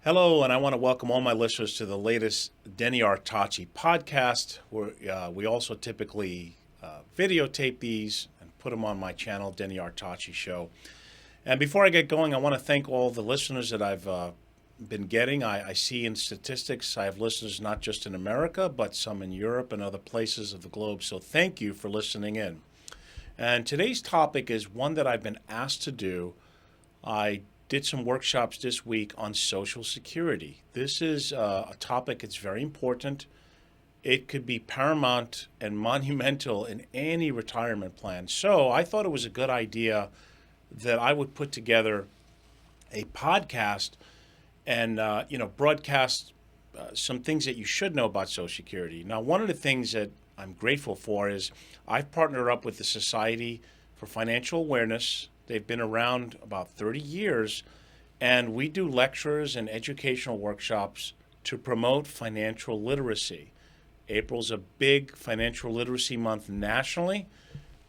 Hello, and I want to welcome all my listeners to the latest Denny Artachi podcast, where we also typically videotape these and put them on my channel, Denny Artachi Show. And before I get going, I want to thank all the listeners that I've been getting. I see in statistics I have listeners not just in America, but some in Europe and other places of the globe. So thank you for listening in. And today's topic is one that I've been asked to do. I did some workshops this week on Social Security. This is a topic that's very important. It could be paramount and monumental in any retirement plan. So I thought it was a good idea that I would put together a podcast and broadcast some things that you should know about Social Security. Now, one of the things that I'm grateful for is I've partnered up with the Society for Financial Awareness. They've been around about 30 years, and we do lectures and educational workshops to promote financial literacy. April's a big financial literacy month nationally,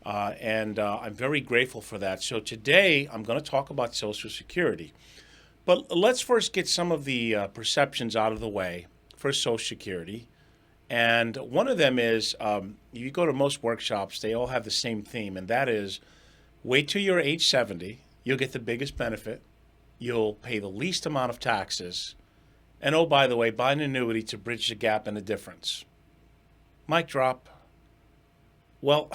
and I'm very grateful for that. So today, I'm going to talk about Social Security. But let's first get some of the perceptions out of the way for Social Security. And one of them is, you go to most workshops, they all have the same theme, and that is, wait till you're age 70, you'll get the biggest benefit, you'll pay the least amount of taxes, and oh, by the way, buy an annuity to bridge the gap and the difference. Mic drop. Well,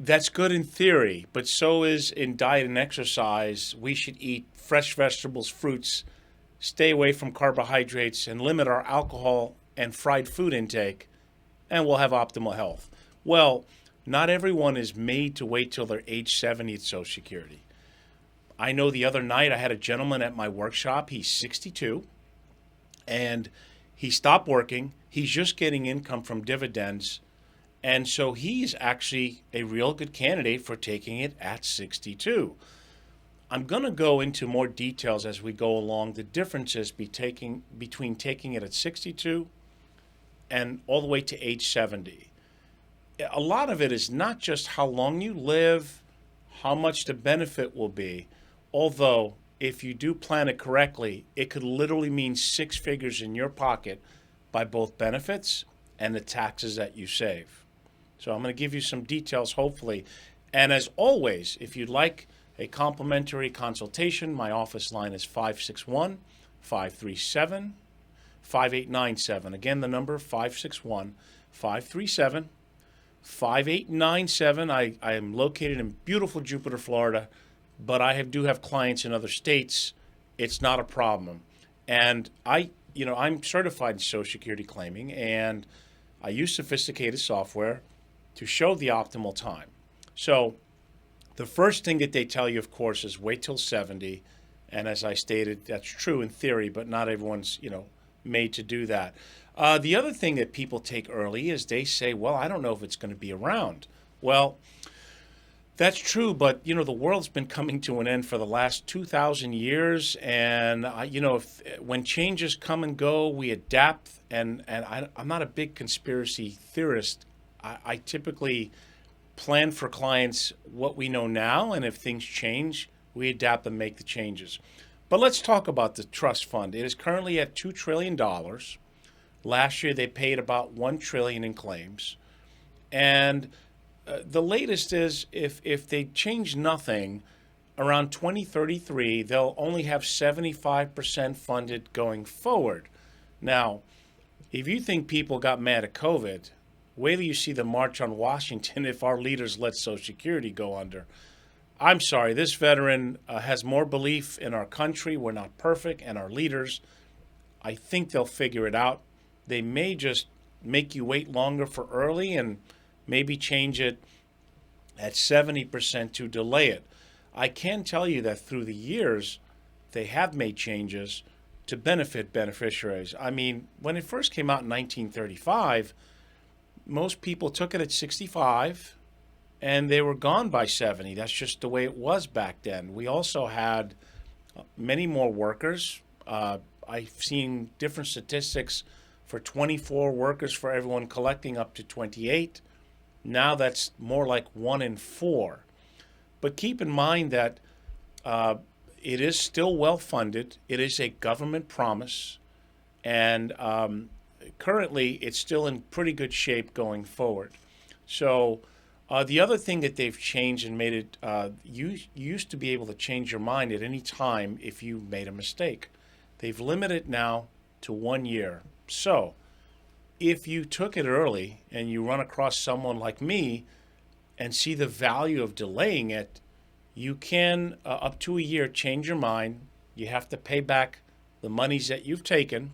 that's good in theory, but so is in diet and exercise. We should eat fresh vegetables, fruits, stay away from carbohydrates, and limit our alcohol and fried food intake, and we'll have optimal health. Well, not everyone is made to wait till they're age 70 at Social Security. I know the other night I had a gentleman at my workshop. He's 62, and he stopped working. He's just getting income from dividends, and so he's actually a real good candidate for taking it at 62. I'm going to go into more details as we go along, the differences between taking it at 62 and all the way to age 70. A lot of it is not just how long you live, how much the benefit will be, although if you do plan it correctly, it could literally mean six figures in your pocket by both benefits and the taxes that you save. So I'm going to give you some details, hopefully. And as always, if you'd like a complimentary consultation, my office line is 561-537-5897. Again, the number 561-537-5897. I am located in beautiful Jupiter, Florida, but I do have clients in other states. It's not a problem. And I'm certified in Social Security claiming, and I use sophisticated software to show the optimal time. So the first thing that they tell you, of course, is wait till 70. And as I stated, that's true in theory, but not everyone's, made to do that. The other thing that people take early is they say, well, I don't know if it's going to be around. Well, that's true, but, the world's been coming to an end for the last 2,000 years. And, when changes come and go, we adapt. And I'm not a big conspiracy theorist. I typically plan for clients what we know now, and if things change, we adapt and make the changes. But let's talk about the trust fund. It is currently at $2 trillion. Last year, they paid about $1 trillion in claims. And the latest is if they change nothing, around 2033, they'll only have 75% funded going forward. Now, if you think people got mad at COVID, wait till you see the March on Washington if our leaders let Social Security go under. I'm sorry, this veteran has more belief in our country. We're not perfect, and our leaders, I think they'll figure it out. They may just make you wait longer for early and maybe change it at 70% to delay it. I can tell you that through the years, they have made changes to benefit beneficiaries. I mean, when it first came out in 1935, most people took it at 65 and they were gone by 70. That's just the way it was back then. We also had many more workers. I've seen different statistics for 24 workers for everyone collecting up to 28. Now that's more like 1 in 4. But keep in mind that it is still well funded. It is a government promise, and currently it's still in pretty good shape going forward. So the other thing that they've changed and made it, you used to be able to change your mind at any time if you made a mistake. They've limited it now to 1 year. So if you took it early and you run across someone like me and see the value of delaying it, you can, up to a year, change your mind. You have to pay back the monies that you've taken,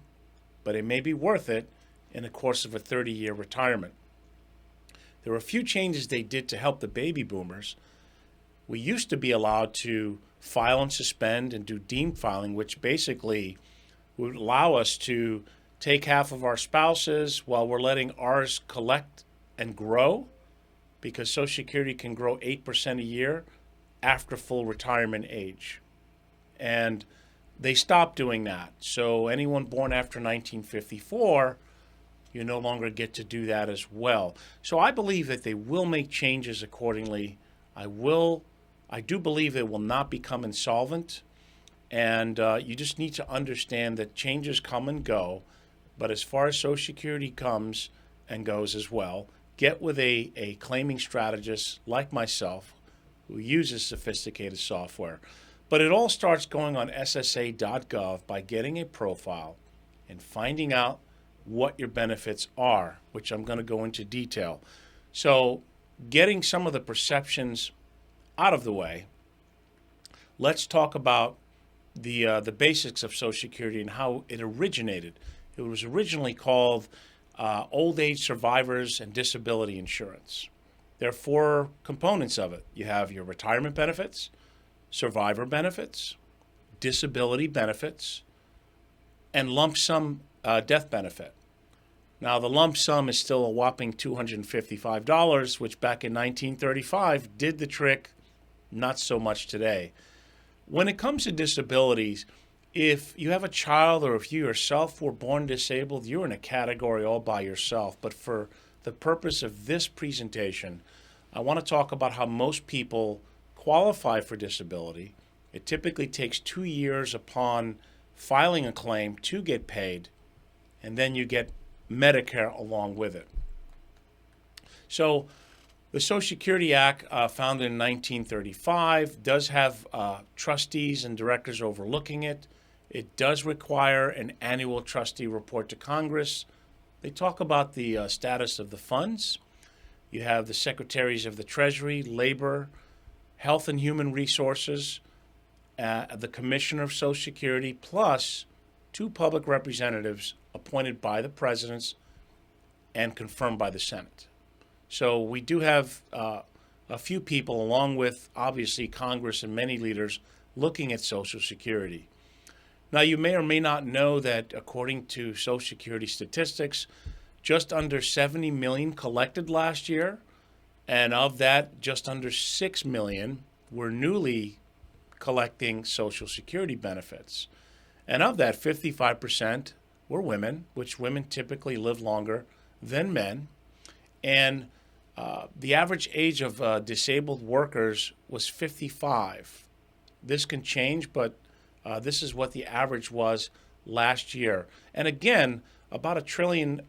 but it may be worth it in the course of a 30-year retirement. There were a few changes they did to help the baby boomers. We used to be allowed to file and suspend and do deemed filing, which basically would allow us to take half of our spouses while we're letting ours collect and grow, because Social Security can grow 8% a year after full retirement age. And they stopped doing that. So anyone born after 1954, you no longer get to do that as well. So I believe that they will make changes accordingly. I do believe they will not become insolvent. And you just need to understand that changes come and go. But as far as Social Security comes and goes as well, get with a claiming strategist like myself who uses sophisticated software. But it all starts going on SSA.gov by getting a profile and finding out what your benefits are, which I'm going to go into detail. So getting some of the perceptions out of the way, let's talk about the basics of Social Security and how it originated. It was originally called Old Age Survivors and Disability Insurance. There are 4 components of it. You have your retirement benefits, survivor benefits, disability benefits, and lump sum death benefit. Now, the lump sum is still a whopping $255, which back in 1935 did the trick, not so much today. When it comes to disabilities, if you have a child or if you yourself were born disabled, you're in a category all by yourself. But for the purpose of this presentation, I want to talk about how most people qualify for disability. It typically takes 2 years upon filing a claim to get paid, and then you get Medicare along with it. So the Social Security Act, founded in 1935, does have trustees and directors overlooking it. It does require an annual trustee report to Congress. They talk about the status of the funds. You have the Secretaries of the Treasury, Labor, Health and Human Resources, the Commissioner of Social Security, plus 2 public representatives appointed by the presidents and confirmed by the Senate. So we do have a few people, along with obviously Congress and many leaders, looking at Social Security. Now, you may or may not know that according to Social Security statistics, just under 70 million collected last year, and of that, just under 6 million were newly collecting Social Security benefits. And of that, 55% were women, which women typically live longer than men. And the average age of disabled workers was 55. This can change, but this is what the average was last year. And again, about $1 trillion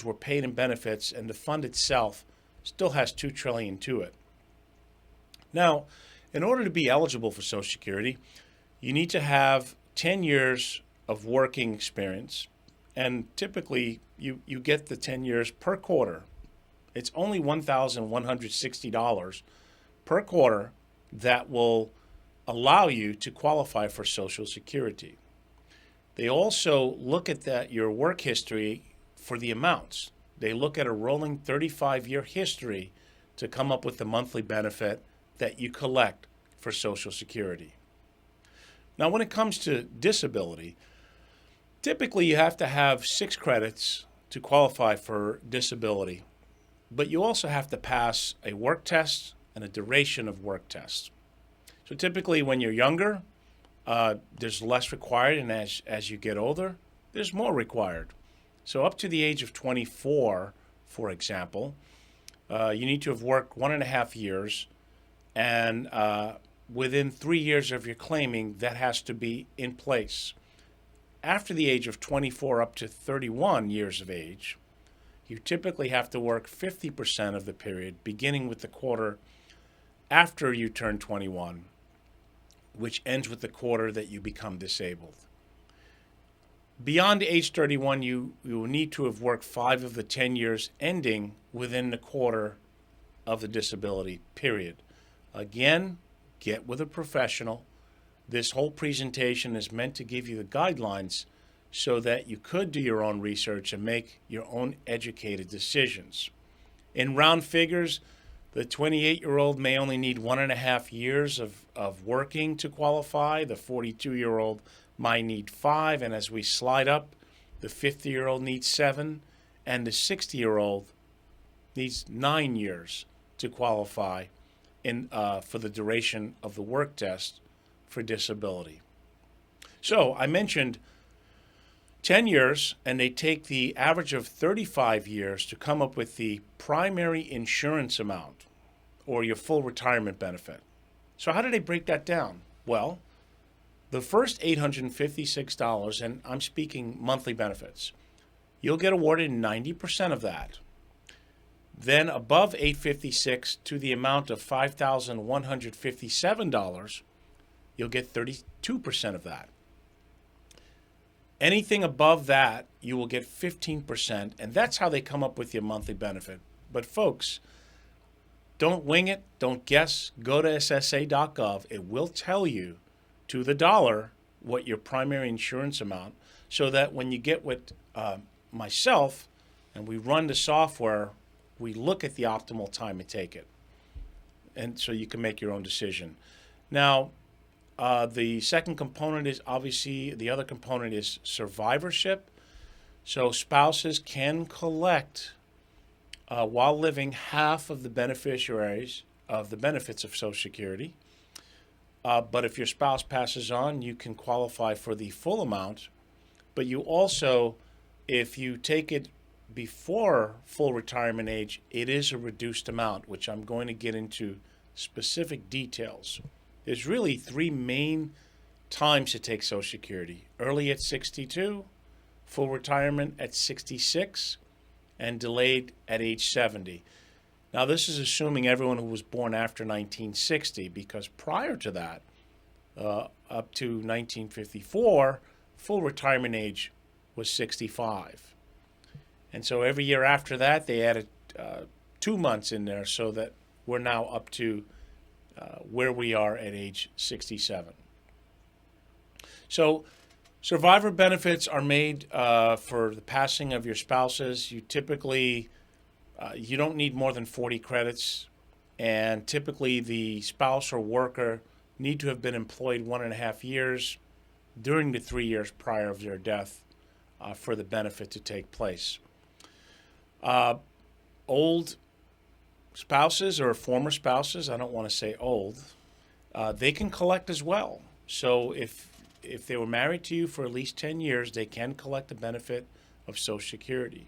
were paid in benefits, and the fund itself still has $2 trillion to it. Now, in order to be eligible for Social Security, you need to have 10 years of working experience, and typically you get the 10 years per quarter. It's only $1,160 per quarter that will allow you to qualify for Social Security. They also look at your work history for the amounts. They look at a rolling 35-year history to come up with the monthly benefit that you collect for Social Security. Now, when it comes to disability, typically you have to have 6 credits to qualify for disability, but you also have to pass a work test and a duration of work test. So typically when you're younger, there's less required, and as you get older, there's more required. So up to the age of 24, for example, you need to have worked 1.5 years, and within 3 years of your claiming, that has to be in place. After the age of 24 up to 31 years of age, you typically have to work 50% of the period, beginning with the quarter after you turn 21, which ends with the quarter that you become disabled. Beyond age 31, you will need to have worked 5 of the 10 years ending within the quarter of the disability period. Again, get with a professional. This whole presentation is meant to give you the guidelines so that you could do your own research and make your own educated decisions. In round figures, the 28-year-old may only need 1.5 years of working to qualify. The 42-year-old might need 5, and as we slide up, the 50-year-old needs 7, and the 60-year-old needs 9 years to qualify for the duration of the work test for disability. So I mentioned 10 years, and they take the average of 35 years to come up with the primary insurance amount, or your full retirement benefit. So how do they break that down? Well, the first $856, and I'm speaking monthly benefits, you'll get awarded 90% of that. Then above $856 to the amount of $5,157, you'll get 32% of that. Anything above that, you will get 15%, and that's how they come up with your monthly benefit. But folks, don't wing it, don't guess, go to SSA.gov. It will tell you to the dollar what your primary insurance amount, so that when you get with myself and we run the software, we look at the optimal time to take it. And so you can make your own decision. Now, the second component is obviously, the other component is survivorship. So spouses can collect while living half of the beneficiaries of the benefits of Social Security. But if your spouse passes on, you can qualify for the full amount. But you also, if you take it before full retirement age, it is a reduced amount, which I'm going to get into specific details. There's really 3 main times to take Social Security: early at 62, full retirement at 66, and delayed at age 70. Now, this is assuming everyone who was born after 1960, because prior to that, up to 1954, full retirement age was 65. And so every year after that, they added 2 months in there, so that we're now up to where we are at age 67. So survivor benefits are made for the passing of your spouses. You typically, you don't need more than 40 credits, and typically the spouse or worker need to have been employed 1.5 years during the 3 years prior of their death for the benefit to take place. Old spouses or former spouses, I don't want to say old, they can collect as well. So if they were married to you for at least 10 years, they can collect the benefit of Social Security.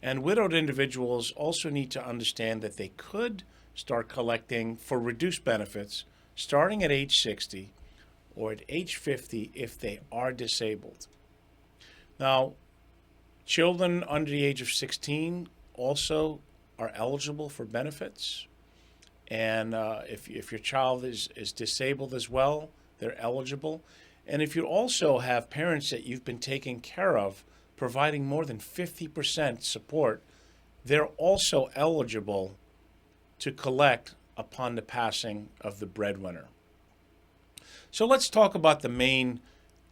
And widowed individuals also need to understand that they could start collecting for reduced benefits starting at age 60 or at age 50 if they are disabled. Now, children under the age of 16 also are eligible for benefits. And if your child is disabled as well, they're eligible. And if you also have parents that you've been taking care of, providing more than 50% support, they're also eligible to collect upon the passing of the breadwinner. So let's talk about the main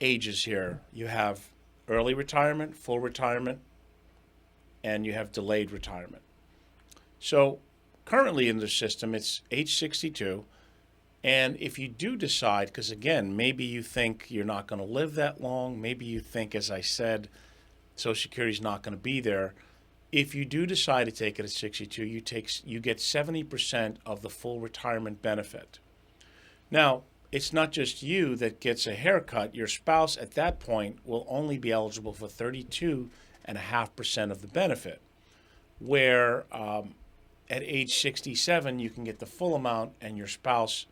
ages here. You have early retirement, full retirement, and you have delayed retirement. So currently in the system, it's age 62. And if you do decide, because again, maybe you think you're not going to live that long, maybe you think, as I said, Social Security is not going to be there. If you do decide to take it at 62, you get 70% of the full retirement benefit. Now, it's not just you that gets a haircut. Your spouse at that point will only be eligible for 32.5% of the benefit, where at age 67, you can get the full amount and your spouse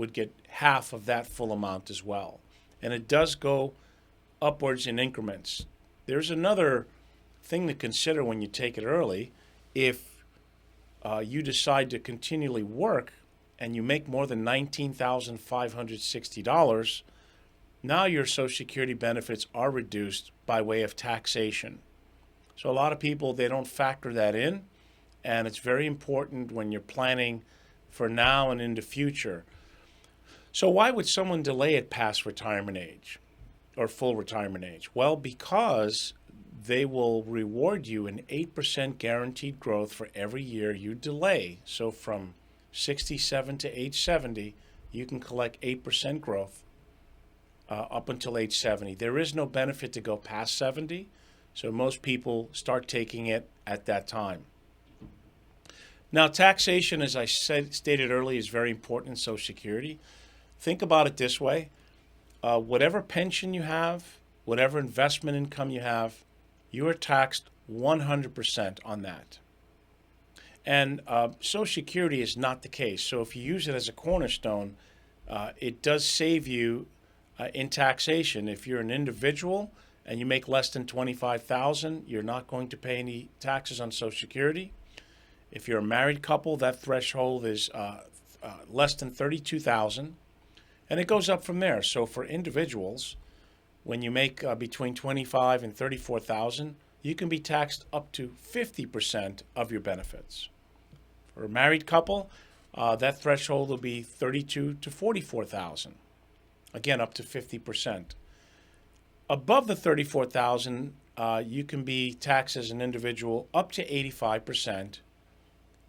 would get half of that full amount as well. And it does go upwards in increments. There's another thing to consider when you take it early. If you decide to continually work and you make more than $19,560, now your Social Security benefits are reduced by way of taxation. So a lot of people, they don't factor that in, and it's very important when you're planning for now and in the future. So why would someone delay it past retirement age or full retirement age? Well, because they will reward you an 8% guaranteed growth for every year you delay. So from 67 to age 70, you can collect 8% growth up until age 70. There is no benefit to go past 70, so most people start taking it at that time. Now, taxation, as I stated earlier, is very important in Social Security. Think about it this way. Whatever pension you have, whatever investment income you have, you are taxed 100% on that. And Social Security is not the case. So if you use it as a cornerstone, it does save you in taxation. If you're an individual and you make less than $25,000, you're not going to pay any taxes on Social Security. If you're a married couple, that threshold is less than $32,000, and it goes up from there. So for individuals, when you make between $25,000 and $34,000, you can be taxed up to 50% of your benefits. For a married couple, that threshold will be $32,000 to $44,000. Again, up to 50%. Above the $34,000, you can be taxed as an individual up to 85%,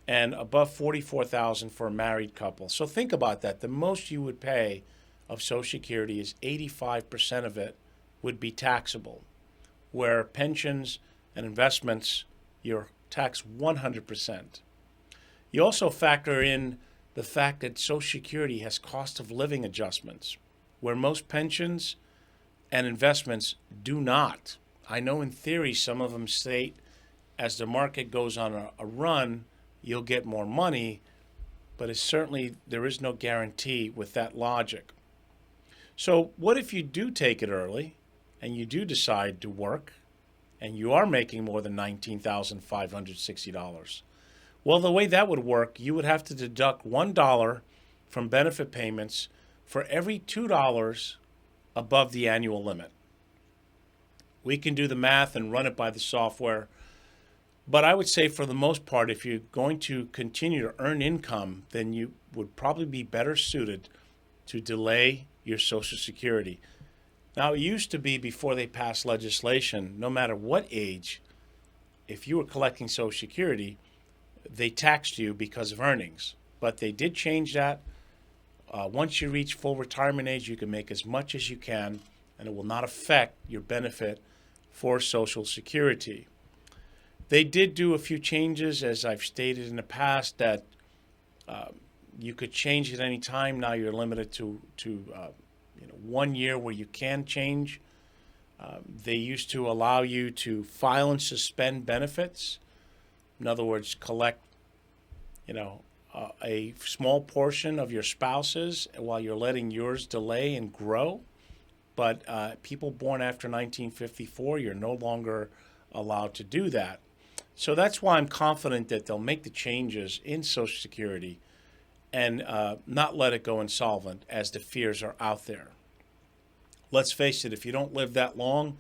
and above $44,000 for a married couple. So think about that. The most you would pay of Social Security is 85% of it would be taxable, where pensions and investments, you're taxed 100%. You also factor in the fact that Social Security has cost of living adjustments, where most pensions and investments do not. I know in theory some of them state as the market goes on a run, you'll get more money, but it's certainly there is no guarantee with that logic. So what if you do take it early and you do decide to work and you are making more than $19,560? Well, the way that would work, you would have to deduct $1 from benefit payments for every $2 above the annual limit. We can do the math and run it by the software. But I would say for the most part, if you're going to continue to earn income, then you would probably be better suited to delay your Social Security. Now, it used to be before they passed legislation, no matter what age, if you were collecting Social Security, they taxed you because of earnings. But they did change that. Once you reach full retirement age, you can make as much as you can, and it will not affect your benefit for Social Security. They did do a few changes, as I've stated in the past, that you could change at any time. Now you're limited to 1 year where you can change. They used to allow you to file and suspend benefits. In other words, collect, a small portion of your spouse's while you're letting yours delay and grow. But people born after 1954, you're no longer allowed to do that. So that's why I'm confident that they'll make the changes in Social Security and not let it go insolvent as the fears are out there. Let's face it, if you don't live that long,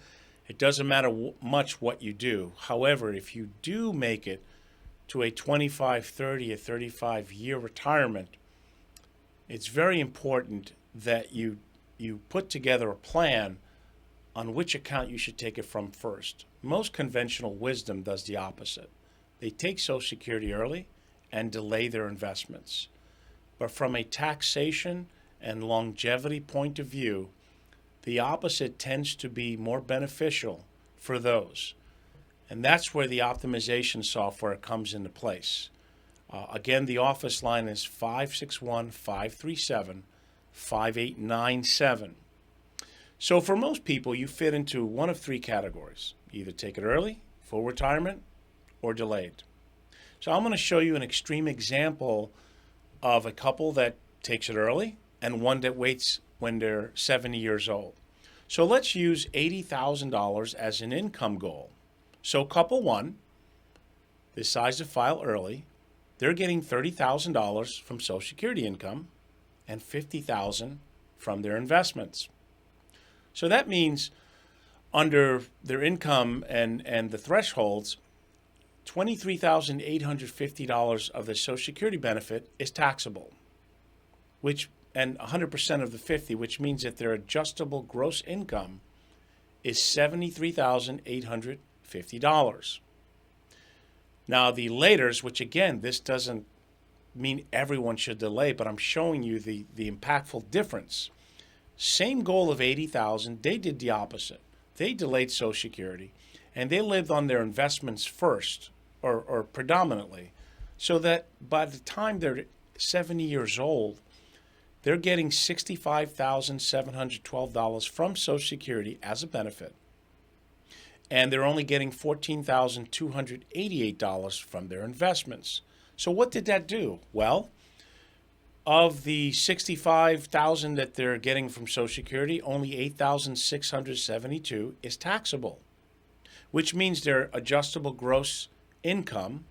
it doesn't matter much what you do. However, if you do make it to a 25, 30, or 35-year retirement, it's very important that you put together a plan on which account you should take it from first. Most conventional wisdom does the opposite. They take Social Security early and delay their investments. But from a taxation and longevity point of view, the opposite tends to be more beneficial for those. And that's where the optimization software comes into place. Again, the office line is 561-537-5897. So for most people, you fit into one of three categories. Either take it early, full retirement, or delayed. So I'm going to show you an extreme example of a couple that takes it early and one that waits when they're 70 years old. So let's use $80,000 as an income goal. So couple one decides to file early. They're getting $30,000 from Social Security income and $50,000 from their investments. So that means under their income and the thresholds, $23,850 of the Social Security benefit is taxable, and 100% of the 50, which means that their adjustable gross income is $73,850. Now the laters, which again, this doesn't mean everyone should delay, but I'm showing you the impactful difference. Same goal of $80,000, they did the opposite. They delayed Social Security, and they lived on their investments first, or predominantly, so that by the time they're 70 years old, they're getting $65,712 from Social Security as a benefit, and they're only getting $14,288 from their investments. So what did that do? Well, of the $65,000 that they're getting from Social Security, only $8,672 is taxable, which means their adjustable gross income,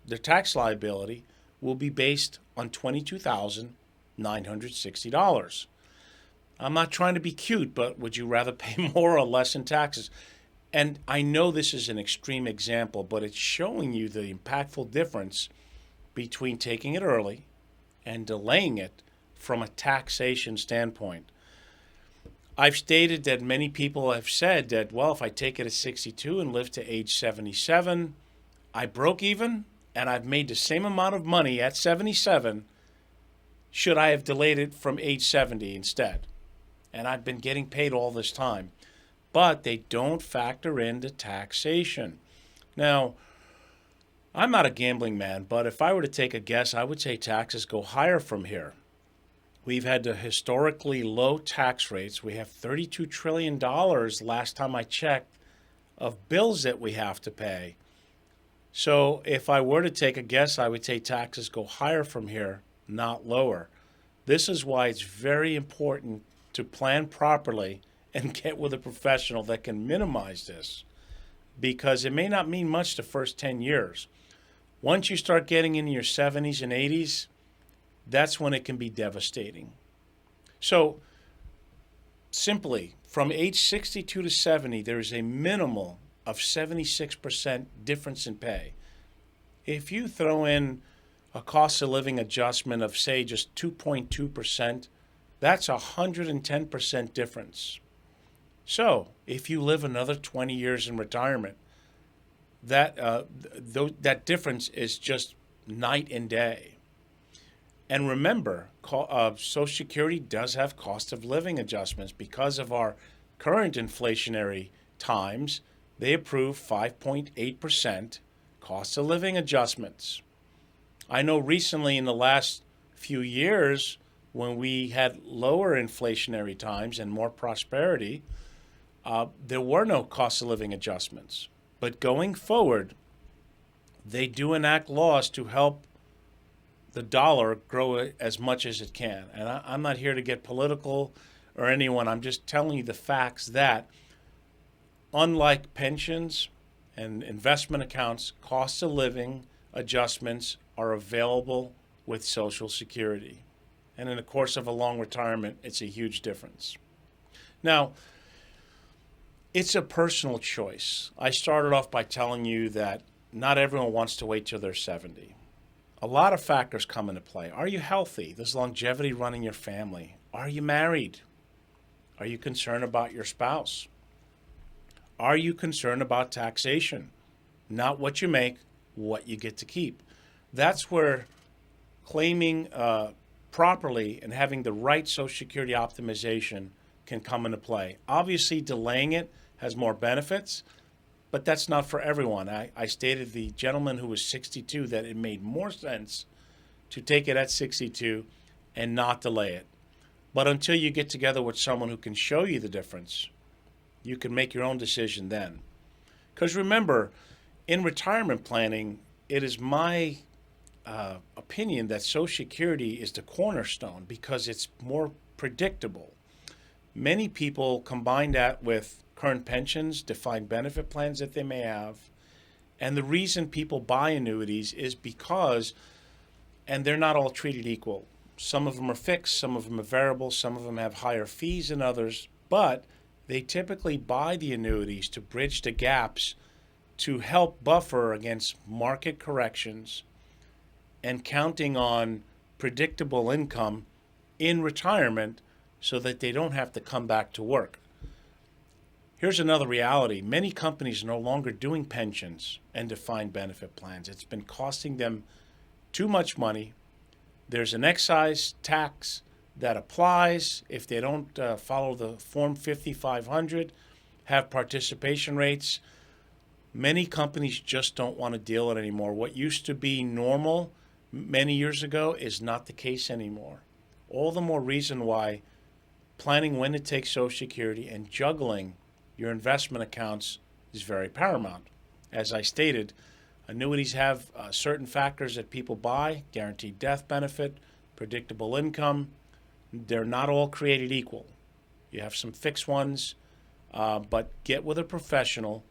their tax liability, will be based on $22,960. I'm not trying to be cute, but would you rather pay more or less in taxes? And I know this is an extreme example, but it's showing you the impactful difference between taking it early and delaying it from a taxation standpoint. I've stated that many people have said that, well, if I take it at 62 and live to age 77, I broke even and I've made the same amount of money at 77. Should I have delayed it from age 70 instead? And I've been getting paid all this time. But they don't factor in the taxation. Now, I'm not a gambling man, but if I were to take a guess, I would say taxes go higher from here. We've had the historically low tax rates. We have $32 trillion last time I checked of bills that we have to pay. So if I were to take a guess, I would say taxes go higher from here, not lower. This is why it's very important to plan properly and get with a professional that can minimize this, because it may not mean much the first 10 years. Once you start getting into your 70s and 80s, that's when it can be devastating. So simply, from age 62 to 70, there is a minimal of 76% difference in pay. If you throw in a cost of living adjustment of, say, just 2.2%, that's a 110% difference. So if you live another 20 years in retirement, that difference is just night and day. And remember, Social Security does have cost of living adjustments. Because of our current inflationary times, they approve 5.8% cost of living adjustments. I know recently in the last few years, when we had lower inflationary times and more prosperity, there were no cost of living adjustments. But going forward, they do enact laws to help the dollar grow as much as it can. And I'm not here to get political or anyone. I'm just telling you the facts that, unlike pensions and investment accounts, cost of living adjustments are available with Social Security. And in the course of a long retirement, it's a huge difference. Now, it's a personal choice. I started off by telling you that not everyone wants to wait till they're 70. A lot of factors come into play. Are you healthy? There's longevity running your family. Are you married? Are you concerned about your spouse? Are you concerned about taxation? Not what you make, what you get to keep. That's where claiming properly and having the right Social Security optimization can come into play. Obviously, delaying it has more benefits, but that's not for everyone. I stated the gentleman who was 62 that it made more sense to take it at 62 and not delay it. But until you get together with someone who can show you the difference, you can make your own decision then. Because remember, in retirement planning, it is my opinion that Social Security is the cornerstone because it's more predictable. Many people combine that with current pensions, defined benefit plans that they may have. And the reason people buy annuities is because, and they're not all treated equal. Some of them are fixed, some of them are variable, some of them have higher fees than others, but they typically buy the annuities to bridge the gaps to help buffer against market corrections and counting on predictable income in retirement so that they don't have to come back to work. Here's another reality. Many companies are no longer doing pensions and defined benefit plans. It's been costing them too much money. There's an excise tax that applies if they don't follow the Form 5500, have participation rates. Many companies just don't want to deal with it anymore. What used to be normal many years ago is not the case anymore. All the more reason why planning when to take Social Security and juggling your investment accounts is very paramount. As I stated, annuities have certain factors that people buy: guaranteed death benefit, predictable income. They're not all created equal. You have some fixed ones, but get with a professional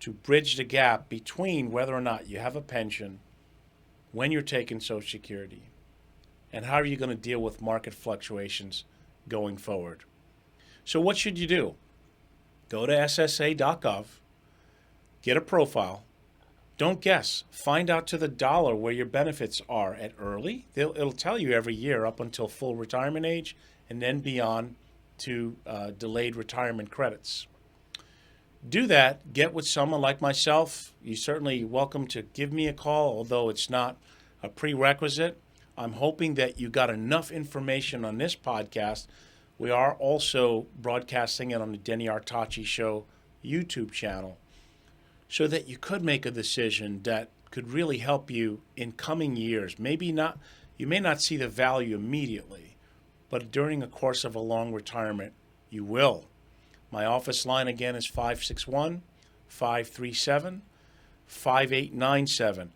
to bridge the gap between whether or not you have a pension, when you're taking Social Security, and how are you going to deal with market fluctuations going forward. So what should you do? Go to ssa.gov, get a profile. Don't guess. Find out to the dollar where your benefits are at early. It'll tell you every year up until full retirement age and then beyond to delayed retirement credits. Do that. Get with someone like myself. You're certainly welcome to give me a call, although it's not a prerequisite. I'm hoping that you got enough information on this podcast. We are also broadcasting it on the Denny Artachi Show YouTube channel so that you could make a decision that could really help you in coming years. Maybe not, you may not see the value immediately, but during the course of a long retirement, you will. My office line again is 561-537-5897.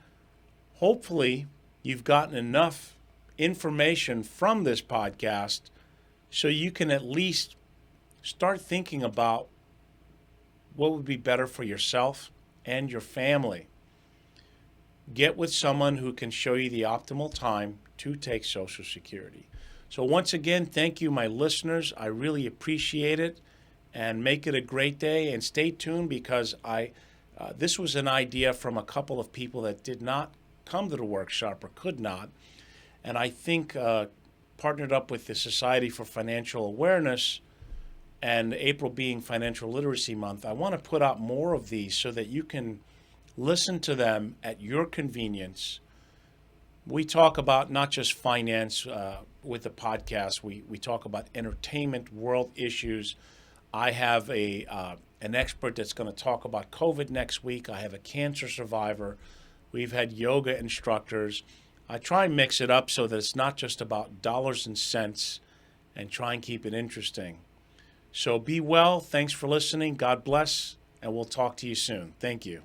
Hopefully, you've gotten enough information from this podcast so you can at least start thinking about what would be better for yourself and your family. Get with someone who can show you the optimal time to take Social Security. So once again, thank you, my listeners. I really appreciate it, and make it a great day. And stay tuned because this was an idea from a couple of people that did not come to the workshop or could not. And I think partnered up with the Society for Financial Awareness, and April being Financial Literacy Month, I want to put out more of these so that you can listen to them at your convenience. We talk about not just finance with the podcast. We talk about entertainment, world issues. I have an expert that's going to talk about COVID next week. I have a cancer survivor. We've had yoga instructors. I try and mix it up so that it's not just about dollars and cents, and try and keep it interesting. So be well. Thanks for listening. God bless, and we'll talk to you soon. Thank you.